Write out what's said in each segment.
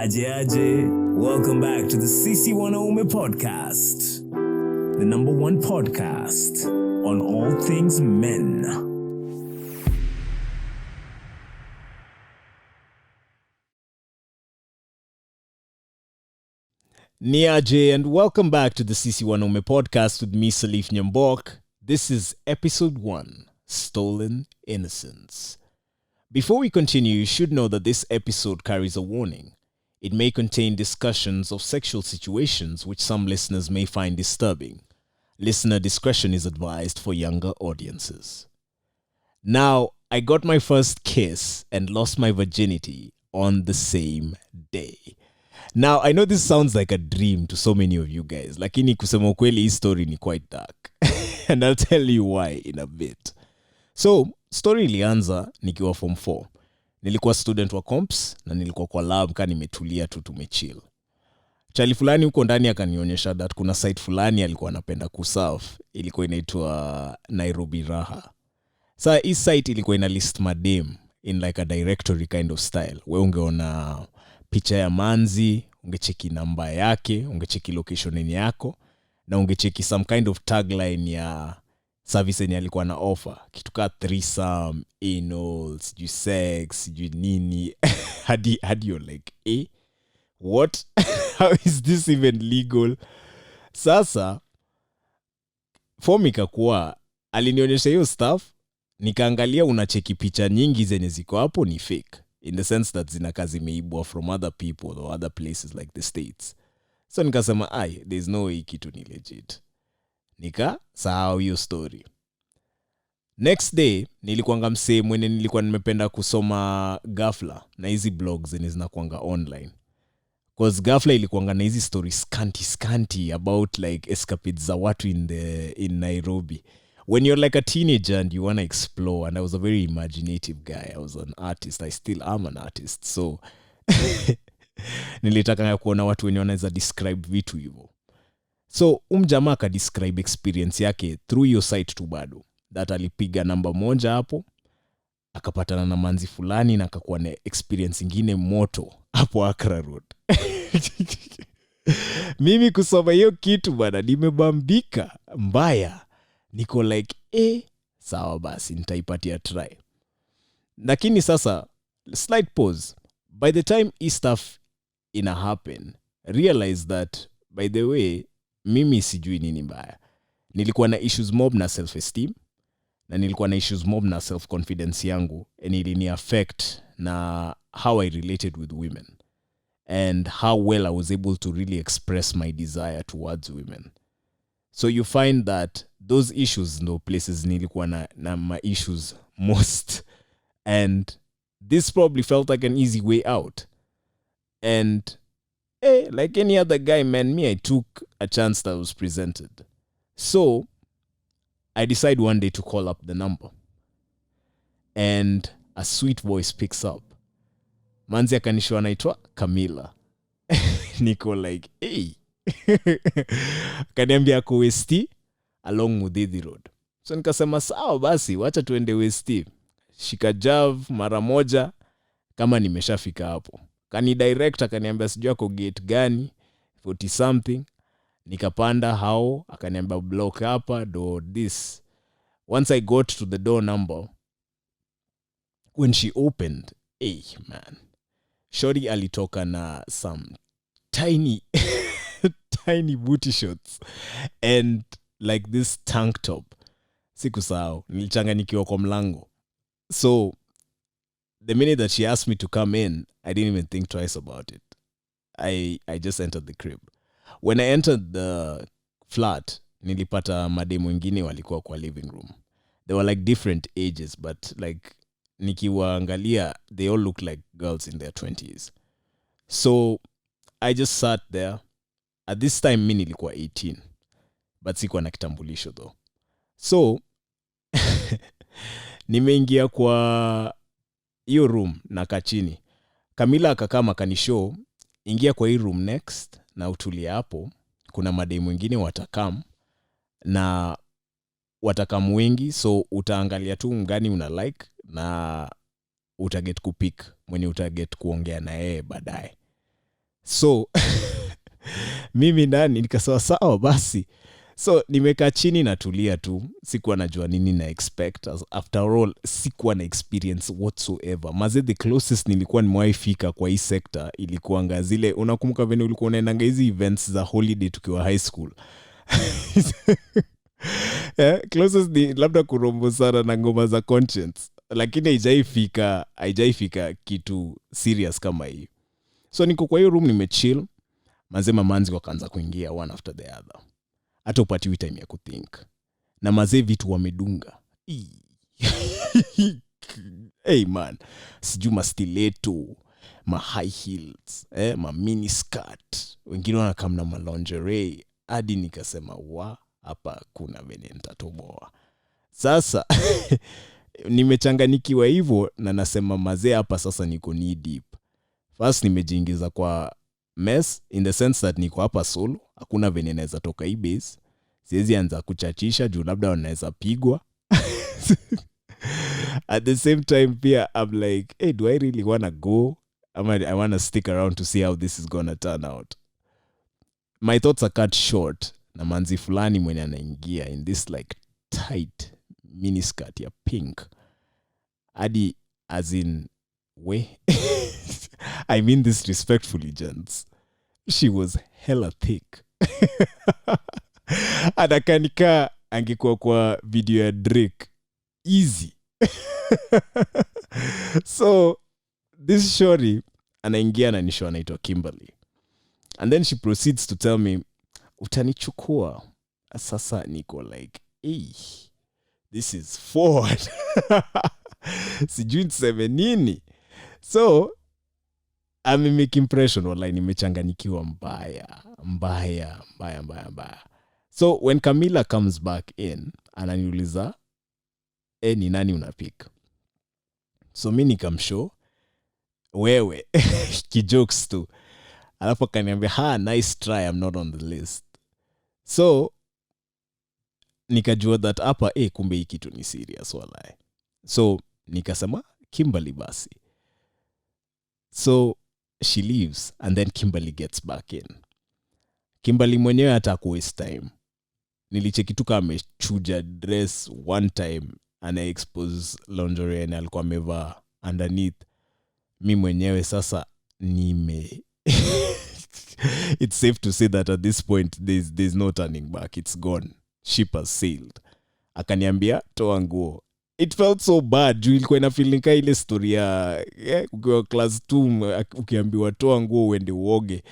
Aje. Welcome back to the Sisi Wanaume podcast, the number one podcast on all things men. Niaje, and welcome back to the Sisi Wanaume podcast with me, Salif Nyambok. This is episode 1, Stolen Innocence. Before we continue, you should know that this episode carries a warning. It may contain discussions of sexual situations which some listeners may find disturbing. Listener discretion is advised for younger audiences. Now, I got my first kiss and lost my virginity on the same day. Now, I know this sounds like a dream to so many of you guys, lakini kusema ukweli hii story ni quite dark. And I'll tell you why in a bit. So, story ilianza nikiwa form 4. Nilikuwa student wa comps na nilikuwa kwa lab ka nimetulia tu tumechill. Chali fulani huko ndani akanionyesha that kuna site fulani alikuwa anapenda kusurf. Ilikuwa inaitwa Nairobi Raha. Sasa hii site ilikuwa ina list madem in like a directory kind of style. Wewe ungeona picha ya manzi, ungecheki namba yake, ungecheki location yako, na ungecheki some kind of tagline ya service yenye alikuwa na offer. Kitu ka threesome, anal, sijui sex, sijui nini. hadi you're like, what? How is this even legal? Sasa, form ikakuwa, alinionyesha hiyo stuff, nikaangalia unacheki picha nyingi zenye ziko hapo ni fake. In the sense that zinakaa zimeibwa from other people or other places like the States. So nikasema, there's no way kitu ni legit. Nikasahau hiyo story. Next day, nilikuanga msee mwenye nilikuwa nimependa kusoma Ghafla na hizi blogs zenye zinakuanga online. Cause Ghafla ilikuanga na hizi stories scanty about like escapades za watu in Nairobi. When you're like a teenager and you want to explore, and I was a very imaginative guy. I was an artist. I still am an artist. So, nilitaka kuona watu wenye wanaweza describe vitu hivyo. So, jamaa ka describe experience yake through your site tu bado. That alipiga namba moja hapo, akapatana na manzi fulani na akakuwa na experience ingine moto hapo Accra Road. Mimi kusoma hiyo kitu bana, nimebambika mbaya. Niko like, sawa basi, nitaipatia try. Lakini sasa, slight pause. By the time hii stuff ina happen, realize that, by the way, mimi sijui nini mbaya. Nilikuwa na issues mob na self-esteem, na nilikuwa na issues mob na self-confidence yangu, and ilini affect na how I related with women, and how well I was able to really express my desire towards women. So you find that those issues no places nilikuwa na my issues most, and this probably felt like an easy way out. And like any other guy, man, I took a chance that was presented. So I decide one day to call up the number, and a sweet voice picks up. Manzi akanisho anaitwa Camila. Niko like, kaniambia ako Westi along Mudithi Road. So nikasema sawa basi, wacha tuende Westi. Shika jav mara moja kama nimeshafika hapo. Kani director akaniambia sijui ako gate gani, 40 something. Nikapanda hao, akaniambia block hapa door this. Once I got to the door number, when she opened, man, shorty alitoka na some tiny booty shorts and like this tank top. Sikusahau, nilichanganyikiwa kwa mlango. So the minute that she asked me to come in, I didn't even think twice about it. I just entered the crib. When I entered the flat, nilipata mademu wengine walikuwa kwa living room. They were like different ages, but like nikiwaangalia, they all looked like girls in their 20s. So I just sat there. At this time, mimi nilikuwa 18. But sikuwa na kitambulisho though. So, nimeingia kwa hiyo room na kachini. Camila akakama kanishow, ingia kwa hii room next na utulia hapo. Kuna mademu wengine watakam na watakam wengi, so utaangalia tu ngani una like na utaget kupick mwenye utaget kuongea na yeye baadaye. So mimi ndani nikasema sawa basi. So nimekaa chini natulia tu, sikuwa najua nini na expect. After all, sikuwa na experience whatsoever. Maze the closest nilikuwa nimewahi fika kwa hii sector ilikuanga zile, unakumbuka vile ulikuwa unaendanga hizi events za holiday tukiwa high school. Yeah, closest ni labda kurombo sana na ngoma za conscience, lakini haijaifika kitu serious kama hii. So niko kwa hiyo room nimechill, mazee mamanzi wakaanza kuingia one after the other. Hata upatiwi time ya kuthink. Na mazee vitu wamedunga. Hey man, sijui ma stiletto, ma high heels, ma mini skirt, wengine wanakam na ma lingerie. Hadi nikasema hapa kuna venye nitatoboa. Sasa nimechanganikiwa hivyo na nasema mazee hapa sasa niko knee deep. First nimejiingiza kwa mess in the sense that niko hapa solo, hakuna venye naweza toka hii base. Siwezi anza kuchachisha juu labda wanaweza pigwa. At the same time pia I'm like, hey, do I really wanna go? I wanna stick around to see how this is gonna turn out. My thoughts are cut short na manzi fulani mwenye anaingia in this like tight miniskirt ya pink. Hadi as in I mean this respectfully, gents. She was hella thick. Anakanika angekuwa kwa video ya Drake. Easy. So this shorty anaingia na nisho anaitwa Kimberly. And then she proceeds to tell me, utanichukua. Sasa niko like, this is forward. Sijui niseme nini. So make impression online, nimechanganikiwa mbaya. So when Camila comes back in, ananiuliza, ni nani unapika? So mimi nikamshow, wewe, kijokes tu. Alafu akaniambia, nice try, I'm not on the list. So nikajua that hapa, kumbe hii kitu ni serious walai. So nikasema, Kimberly basi. So she leaves and then Kimberly gets back in. Kimberly mwenyewe hata waste time. Nilicheki tu kama amechuja dress one time, ana expose lingerie na alikuwa amevaa underneath. Mi mwenyewe sasa it's safe to say that at this point there's no turning back. It's gone. Ship has sailed. Akaniambia toa nguo. It felt so bad. Juu ilikuwa ina feeling ka ile story ya ukiwa class 2 ukiambiwa toa nguo uende uoge.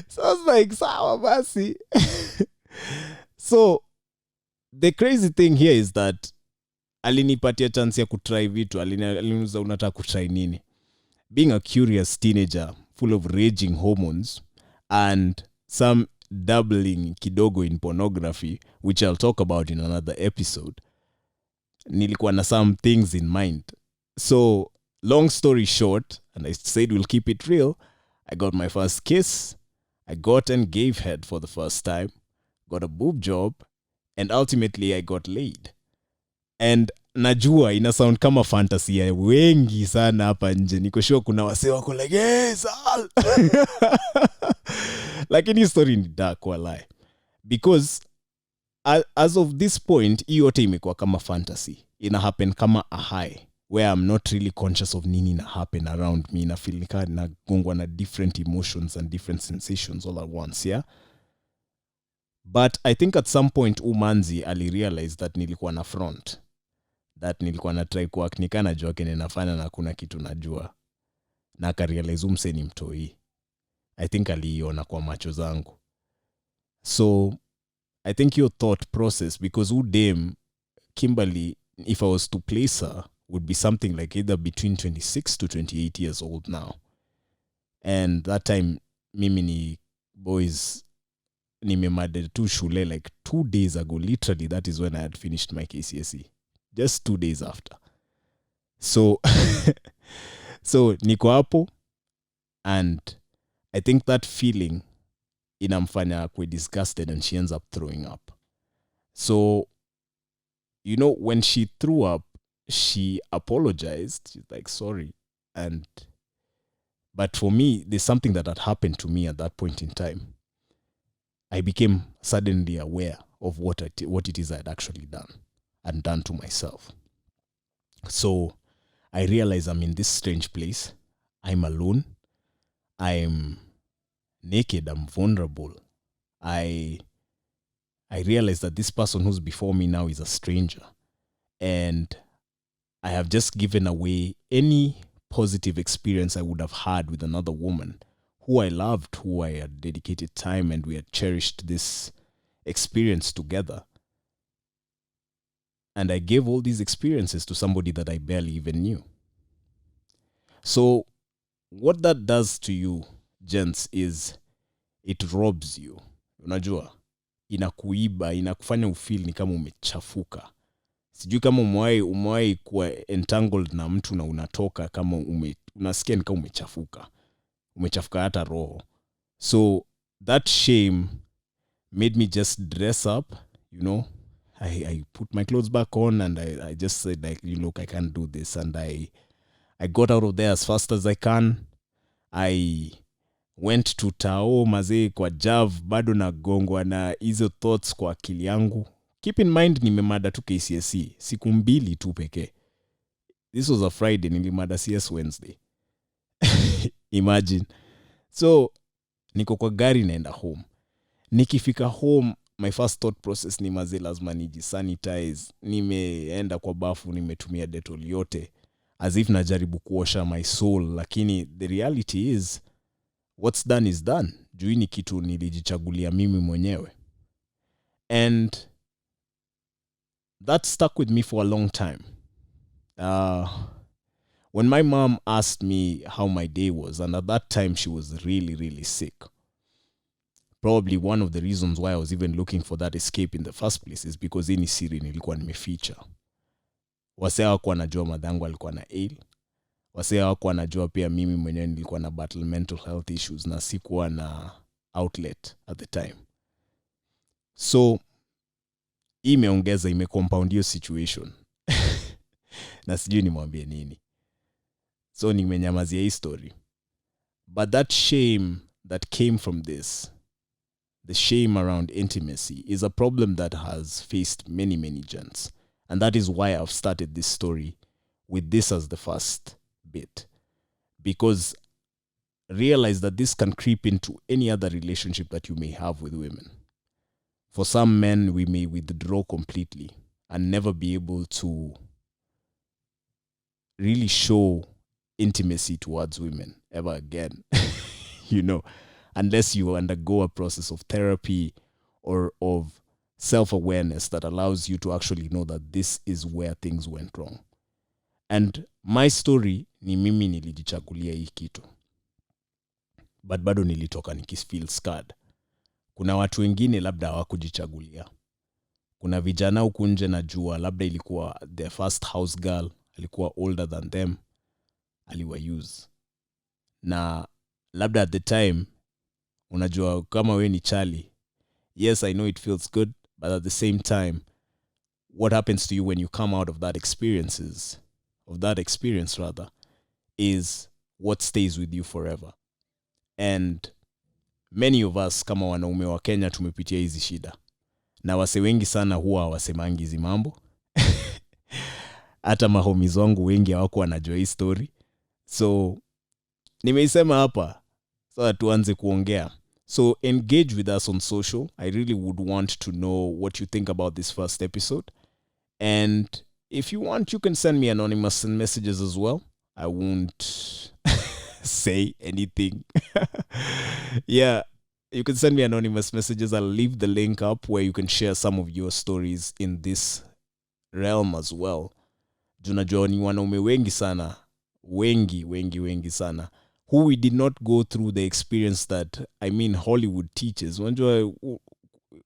So I was like, sawa basi. So the crazy thing here is that alinipatia chance ya kutry vitu. Aliniuliza unataka kutry nini? Being a curious teenager full of raging hormones and some dabbling kidogo in pornography, which I'll talk about in another episode, nilikuwa na some things in mind. So long story short, and I said we'll keep it real, I got my first kiss, I got and gave head for the first time, got a boob job, and ultimately I got laid. And najua ina sound kama fantasy ya wengi sana hapa nje. Niko sure kuna wasee wako like, yes, all. Lakini story ni dark walai. Because as of this point, hii yote imekuwa kama fantasy. Ina happen kama a high, where I'm not really conscious of nini na happen around me. Na feel nika na gongwa na different emotions and different sensations all at once, yeah? But I think at some point Umanzi alirealize that nilikuwa na front. That nilikuwa na try kuact nika najua kene nafanya na kuna kitu najua. Na akarealize umse ni mtoi. I think aliona kwa macho zangu. So I think your thought process, because udem Kimberly, if I was to place her, would be something like either between 26 to 28 years old now. And that time mimi ni boys nimemade tu shule like 2 days ago. Literally, that is when I had finished my KCSE. Just 2 days after. So niko hapo, and I think that feeling inamfanya kwe disgusted and she ends up throwing up. So, you know, when she threw up, she apologized. She's like, sorry. But for me, there's something that had happened to me at that point in time. I became suddenly aware of what it is I had actually done and done to myself. So I realize I'm in this strange place. I'm alone. I'm naked. I'm vulnerable. I realize that this person who's before me now is a stranger. And I have just given away any positive experience I would have had with another woman who I loved, who I had dedicated time, and we had cherished this experience together. And I gave all these experiences to somebody that I barely even knew. So what that does to you, gents, is it robs you. Unajua, inakuiba, inakufanya ufeel ni kama umechafuka. Sijui kama umewahi kuwa entangled na mtu na unatoka kama unasikia ni kama umechafuka. Umechafuka hata roho. So that shame made me just dress up, I put my clothes back on and I just said, like, look, I can't do this. And I got out of there as fast as I can. I went to Tao mazee kwa Jav, bado na gongwa na hizo thoughts kwa akili yangu. Keep in mind nimemada tu KCSE, siku 2 tu pekee. This was a Friday, nilimada CS Wednesday. Imagine. So niko kwa gari naenda home. Nikifika home, my first thought process ni mazee lazima nijisanitize. Nimeenda kwa bafu, nimetumia Dettol yote as if najaribu kuosha my soul, lakini the reality is what's done is done. Juu ni kitu nilijichagulia mimi mwenyewe. And that stuck with me for a long time. When my mom asked me how my day was, and at that time she was really, really sick. Probably one of the reasons why I was even looking for that escape in the first place is because any siri nilikuwa nimeficha. Wasee hawakuwa wanajua madhangu alikuwa na ail. Wasee hawakuwa wanajua pia mimi mwenyewe nilikuwa na battle mental health issues na sikuwa na outlet at the time. So imecompound hiyo situation. Na sijui nimwambie nini. So nimenyamazia hii story. But that shame that came from this, the shame around intimacy, is a problem that has faced many, many gents. And that is why I've started this story with this as the first bit. Because realize that this can creep into any other relationship that you may have with women. For some men, we may withdraw completely and never be able to really show intimacy towards women ever again. Unless you undergo a process of therapy or of self-awareness that allows you to actually know that this is where things went wrong. And my story ni mimi nilijichagulia hii kitu. But bado nilitoka nikifeel scared. Kuna watu wengine labda hawakujichagulia. Kuna vijana huku nje najua labda ilikuwa their first house girl, alikuwa older than them, aliwa use. Na labda at the time, unajua kama we ni Charlie, yes, I know it feels good, but at the same time, what happens to you when you come out of that experience is what stays with you forever. And many of us kama wanaume wa Kenya tumepitia hizi shida. Na wase wengi sana huwa hawasemangi hizi mambo. Hata mahomies wangu wengi hawako wanajua hii story. So nimeisema hapa so tuanze kuongea. So engage with us on social. I really would want to know what you think about this first episode. And if you want, you can send me anonymous messages as well. I won't say anything. Yeah, you can send me anonymous messages. I'll leave the link up where you can share some of your stories in this realm as well. Junajua ni wanaume wengi sana. Wengi sana. Who we did not go through the experience that, Hollywood teaches. Unajua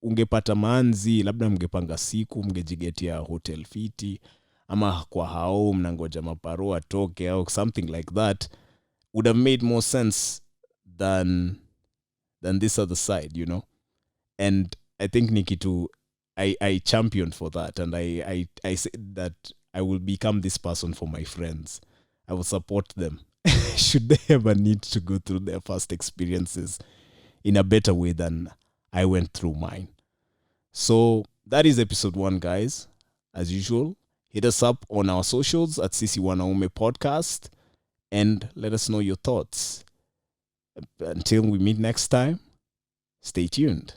ungepata manzi, labda mngepanga siku, mngejigetia hotel fiti, ama kwa hao mnangoja maparo atoke au something like that, would have made more sense than this other side, And I think Nikitu, I championed for that, and I said that I will become this person for my friends. I will support them. should they ever need to go through their first experiences in a better way than I went through mine. So that is episode 1, guys. As usual, hit us up on our socials at Sisi Wanaume Podcast and let us know your thoughts. Until we meet next time, stay tuned.